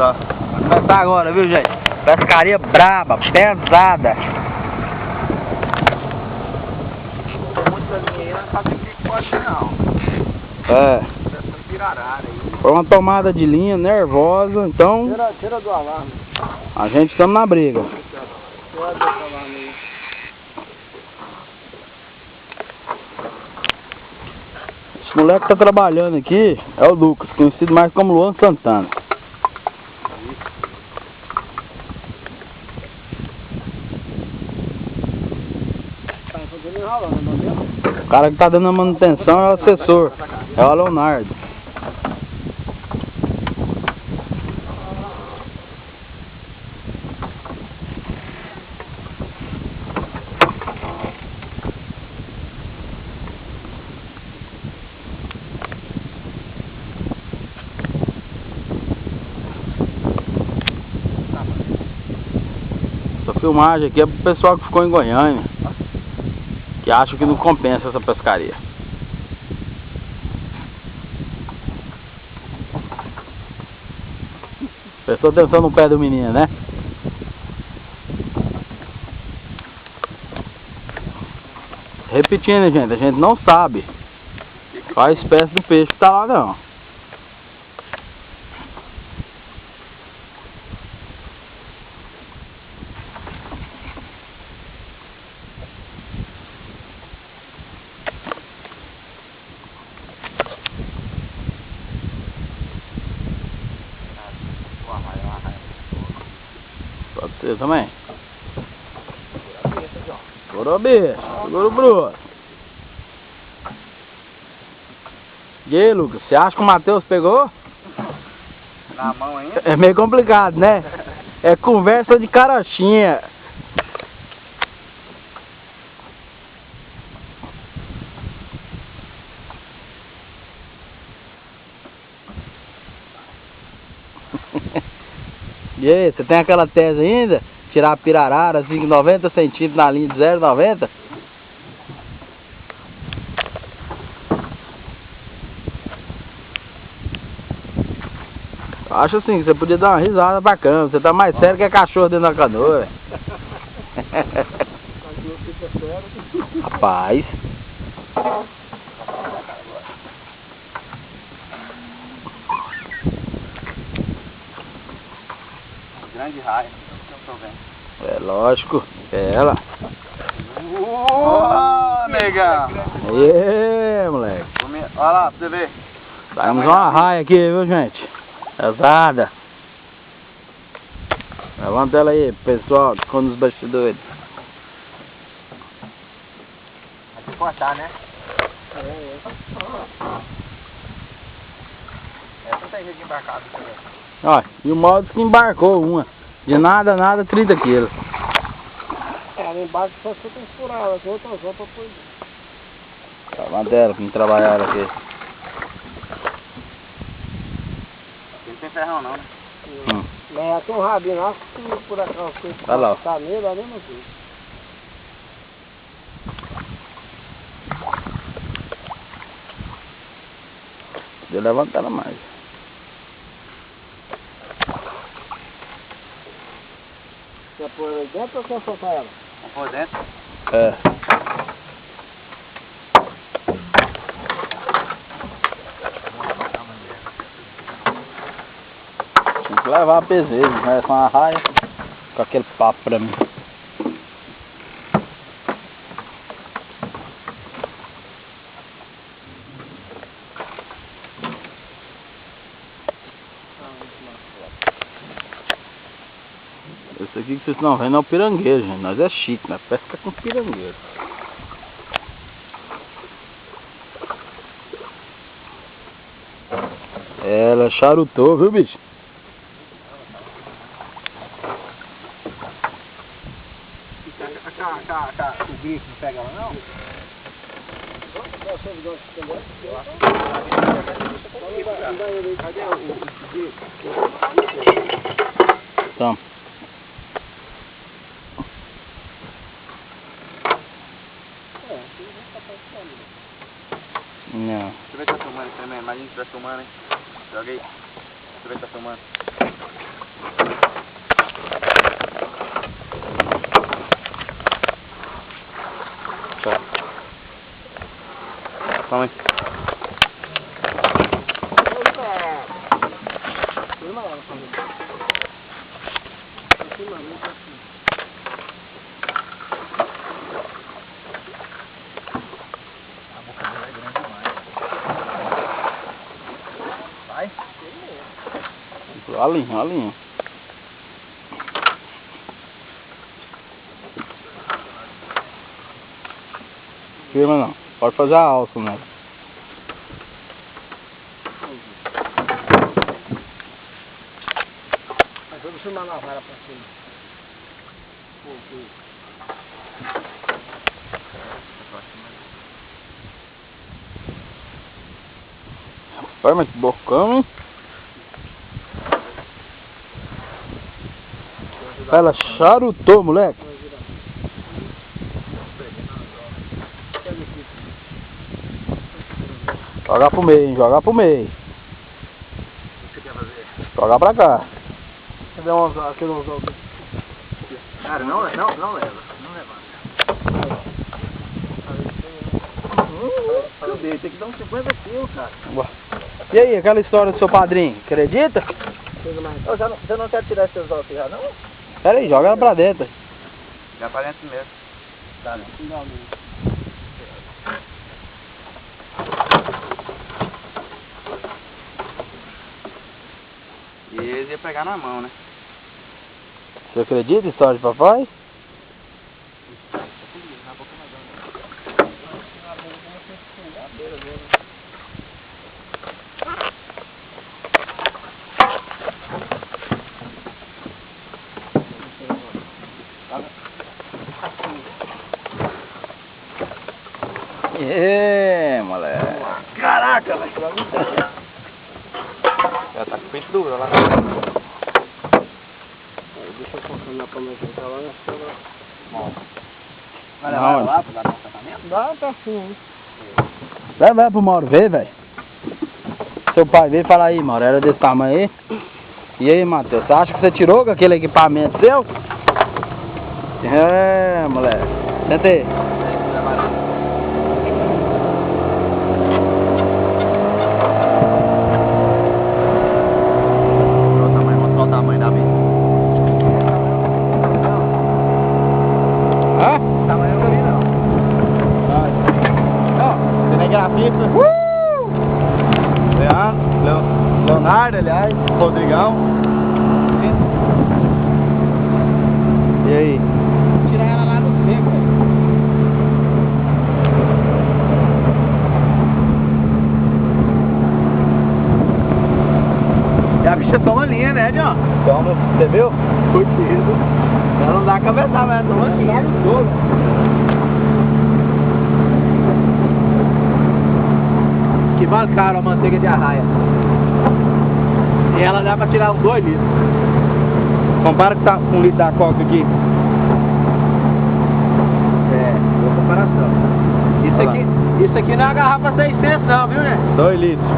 Só. Vai começar agora, viu, gente? Pescaria braba, pesada. Tem muita linha aí, não sabe o que pode não. É. Pirarara aí. Foi uma tomada de linha nervosa, então Tira do alarme. a gente estamos na briga. Tira do alarme aí. Esse moleque que tá trabalhando aqui é o Lucas, conhecido mais como Luan Santana. Tá fazendo enrolando, não deu? O cara que tá dando a manutenção é o assessor, é o Leonardo. Essa filmagem aqui é pro pessoal que ficou em Goiânia, que acha que não compensa essa pescaria. Prestou atenção no pé do menino, né? Repetindo, gente, a gente não sabe qual a espécie do peixe que tá lá, não. Pode ser também. Segura o bicho, segura o bruto. E aí, Lucas, você acha que o Matheus pegou? Na mão ainda? É meio complicado, né? É conversa de carochinha. E aí, você tem aquela tese ainda? Tirar a pirarara assim, 90 centímetros na linha de 0,90? Acho assim que você podia dar uma risada bacana. Você tá mais sério que é cachorro dentro da canoa, velho. Rapaz. Grande raia. Não tô vendo. É lógico, é ela. Ô, negão! Aê, moleque. Olha lá, pra você ver. Saímos uma raia aqui, viu, gente? Pesada. Levanta ela aí, pessoal, que ficou nos bastidores. Vai ter que cortar, né? Essa tem gente embarcada. Ó, e o modo que embarcou uma. De nada, 30 quilos. É, lá embaixo só você tem que furar as outras roupas por dentro. Levanta ela pra me trabalhar aqui. Não tem ferrão não, né? Mas tem um rabinho lá, se por acaso você Vai lá, ó. tá nele, é a mesma coisa. Deixa eu levantar ela mais. Quer pôr ela dentro ou quer soltar ela? Vamos por dentro. É. Tem que levar a peseiro, né? Com a raia, com aquele papo pra mim. Esse aqui que vocês estão vendo é o pirangueiro, gente. Nós é chique, nós pesca com pirangueiro. Ela charutou, viu, bicho? O grifo não pega ela não? Toma. Não. Deixa eu ver se tá filmando isso também. Imagina se estiver filmando, hein? Joga aí. Deixa eu ver se tá filmando. Tchau. Toma aí. Vai. Alinha, alinha. Firma não. Pode fazer a alça, né? Mas vamos firmar na vara pra cima. Vai, mas que bocão, hein? Ela charutou, moleque. Jogar pro meio, hein? Jogar pro meio. O que você quer fazer? Jogar pra cá. Cadê um anzol? Aquele anzol. Cara, não leva. Não leva. Cadê? Tem que dar uns 50 quilos, cara. E aí, aquela história do seu padrinho? Acredita? Você não quer tirar esses ossos já, não? Pera aí, joga ela pra dentro. Já pra dentro mesmo. Tá, não. E eles iam pegar na mão, né? Você acredita em história de papai? Moleque. Caraca, velho. Já tá com o peito duro lá. Deixa eu funcionar pra me ajudar lá na sala. Vai levar ela lá pra dar um tratamento? Dá, tá sim. Vai pro Mauro ver, velho. Seu pai veio falar aí, Mauro, era desse tamanho aí. E aí, Matheus, você acha que você tirou com aquele equipamento seu? É, moleque. Senta aí. Mostrar o tamanho da mesa. Hã? O tamanho eu não vi, não. Ó, cinegrafista. Leonardo, aliás. Rodrigão. E aí? Tirar ela lá no seco, velho. E a bicha toma linha, né, John? Toma, você viu? Curtido. Ela não dá cabeçada, mas ela toma linha. Que vale caro a manteiga de arraia. E ela dá pra tirar uns 2 litros. Compara com um litro da coca aqui. É, boa comparação. Isso aqui não é uma garrafa 600 não, viu, né? 2 litros.